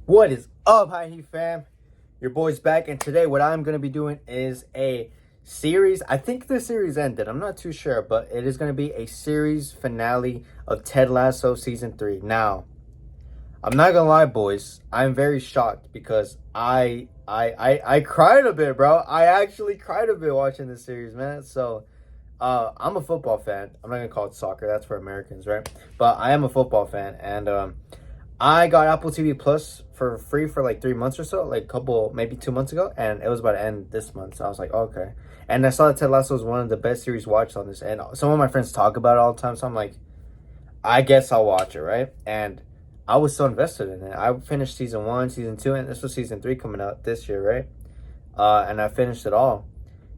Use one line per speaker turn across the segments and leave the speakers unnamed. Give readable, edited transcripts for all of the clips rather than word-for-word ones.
What is up, High Heat fam? Your boy's back, and today what I'm going to be doing is a series. I think the series ended. I'm not too sure, but it is going to be a series finale of Ted Lasso Season 3. Now, I'm not going to lie, boys. I'm very shocked because I cried a bit, bro. I actually cried a bit watching this series, man. So, I'm a football fan. I'm not going to call it soccer. That's for Americans, right? But I am a football fan, and I got Apple TV Plus for free for like 3 months or so, like maybe 2 months ago, and it was about to end this month. So I was like, okay. And I saw that Ted Lasso was one of the best series watched on this, and some of my friends talk about it all the time. So I'm like, I guess I'll watch it, right? And I was so invested in it. I finished season 1, season 2, and this was season 3 coming out this year, right? And I finished it all.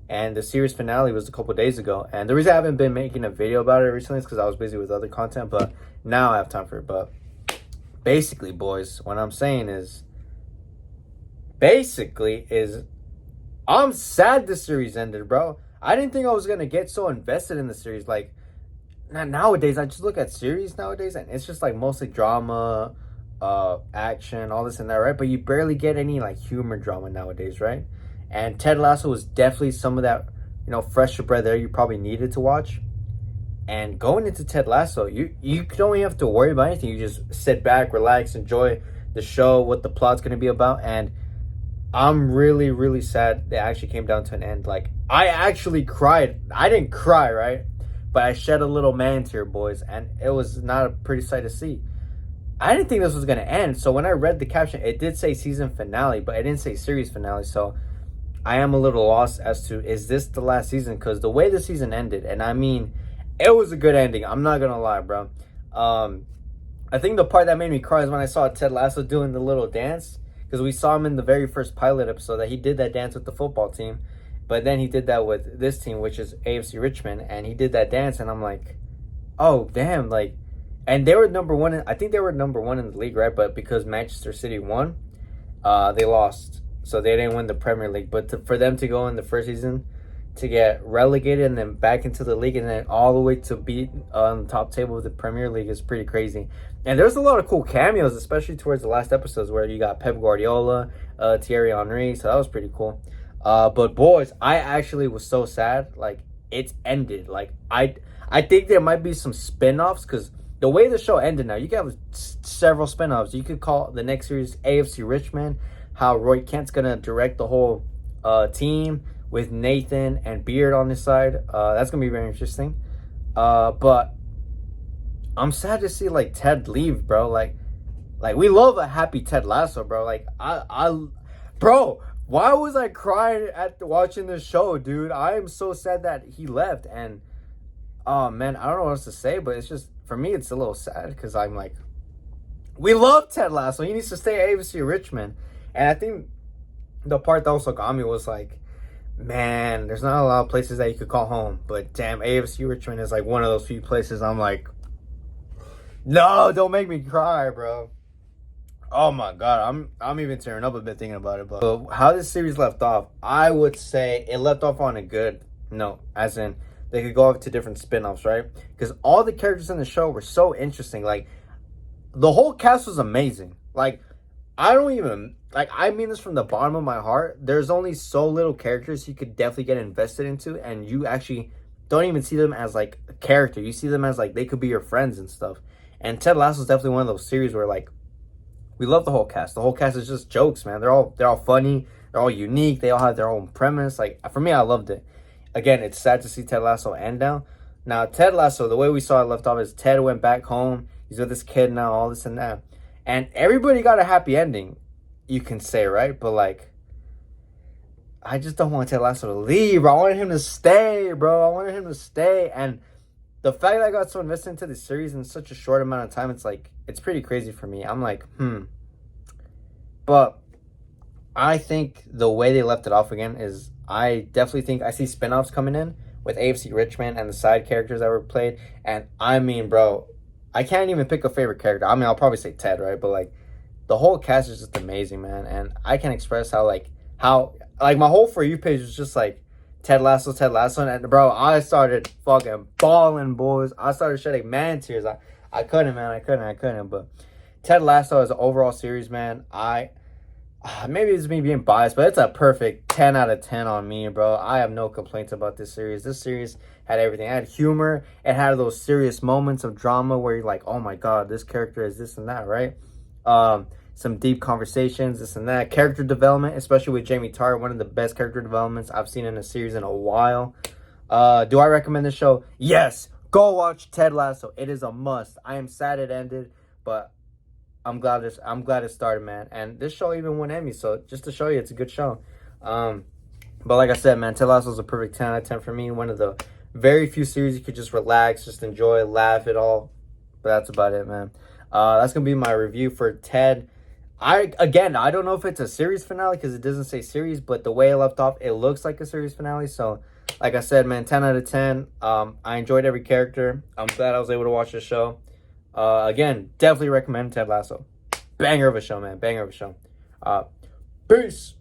And the series finale was a couple days ago. And the reason I haven't been making a video about it recently is because I was busy with other content, but now I have time for it. But basically, boys, what I'm saying is, I'm sad the series ended, bro. I didn't think I was going to get so invested in the series. Like, nowadays, I just look at series nowadays, and it's just, like, mostly drama, action, all this and that, right? But you barely get any, like, humor drama nowadays, right? And Ted Lasso was definitely some of that, fresher breath there you probably needed to watch. And going into Ted Lasso, you don't even have to worry about anything. You just sit back, relax, enjoy the show, what the plot's going to be about. And I'm really, really sad they actually came down to an end. Like, I actually cried. I didn't cry, right? But I shed a little man tear, boys. And it was not a pretty sight to see. I didn't think this was going to end. So when I read the caption, it did say season finale, but it didn't say series finale. So I am a little lost as to, is this the last season? Because the way the season ended, and I mean, it was a good ending. I'm not going to lie, bro. I think the part that made me cry is when I saw Ted Lasso doing the little dance. Because we saw him in the very first pilot episode that he did that dance with the football team. But then he did that with this team, which is AFC Richmond. And he did that dance. And I'm like, oh, damn. Like, and they were number one. I think they were number one in the league, right? But because Manchester City won, they lost. So they didn't win the Premier League. But for them to go in the first season to get relegated and then back into the league and then all the way to be on the top table of the Premier League is pretty crazy. And there's a lot of cool cameos, especially towards the last episodes where you got Pep Guardiola, Thierry Henry. So that was pretty cool. But boys, I actually was so sad. Like, it's ended. Like, I think there might be some spin-offs because the way the show ended now, you can have several spin-offs. You could call the next series AFC Richmond, how Roy Kent's going to direct the whole team with Nathan and Beard on this side. That's going to be very interesting. But I'm sad to see, like, Ted leave, bro. Like we love a happy Ted Lasso, bro. Like, bro, why was I crying at watching this show, dude? I am so sad that he left. And, oh, man, I don't know what else to say, but it's just, for me, it's a little sad because I'm like, we love Ted Lasso. He needs to stay at AFC Richmond. And I think the part that also got me was like, man, there's not a lot of places that you could call home, but damn, AFC Richmond is like one of those few places I'm like, no, don't make me cry, bro. Oh my god, I'm even tearing up a bit thinking about it. But how this series left off, I would say it left off on a good note, as in they could go off to different spin-offs, right? Because all the characters in the show were so interesting. Like, the whole cast was amazing. Like, I mean this from the bottom of my heart. There's only so little characters you could definitely get invested into, and you actually don't even see them as, like, a character. You see them as, like, they could be your friends and stuff. And Ted Lasso is definitely one of those series where, like, we love the whole cast. The whole cast is just jokes, man. They're all funny. They're all unique. They all have their own premise. Like, for me, I loved it. Again, it's sad to see Ted Lasso end down. Now, Ted Lasso, the way we saw it left off is Ted went back home. He's with his kid now, all this and that. And everybody got a happy ending, you can say, right? But, like, I just don't want Ted Lasso to leave, bro. I wanted him to stay, bro. I wanted him to stay. And the fact that I got so invested into this series in such a short amount of time, it's like, it's pretty crazy for me. I'm like, But I think the way they left it off again is, I definitely think I see spinoffs coming in with AFC Richmond and the side characters that were played. And I mean, bro, I can't even pick a favorite character. I mean, I'll probably say Ted, right? But, like, the whole cast is just amazing, man. And I can express how my whole For You page was just, like, Ted Lasso. And, bro, I started fucking bawling, boys. I started shedding man tears. I couldn't, man. I couldn't. But Ted Lasso as an overall series, man, maybe it's me being biased, but it's a perfect 10 out of 10 on me, bro. I have no complaints about this series. This series had everything. It had humor. It had those serious moments of drama where you're like, oh my God, this character is this and that, right? Some deep conversations, this and that. Character development, especially with Jamie Tartt, one of the best character developments I've seen in a series in a while. Do I recommend this show? Yes. Go watch Ted Lasso. It is a must. I am sad it ended, but I'm glad it started, man. And this show even won Emmy, so just to show you, it's a good show. But like I said, man, Ted Lasso is a perfect 10 out of 10 for me. One of the very few series you could just relax, just enjoy, laugh it all. But that's about it, man. That's gonna be my review for Ted. I don't know if it's a series finale because it doesn't say series, but the way it left off, it looks like a series finale. So, like I said, man, 10 out of 10. I enjoyed every character. I'm glad I was able to watch the show. Again, definitely recommend Ted Lasso. Banger of a show, man. Banger of a show. Peace.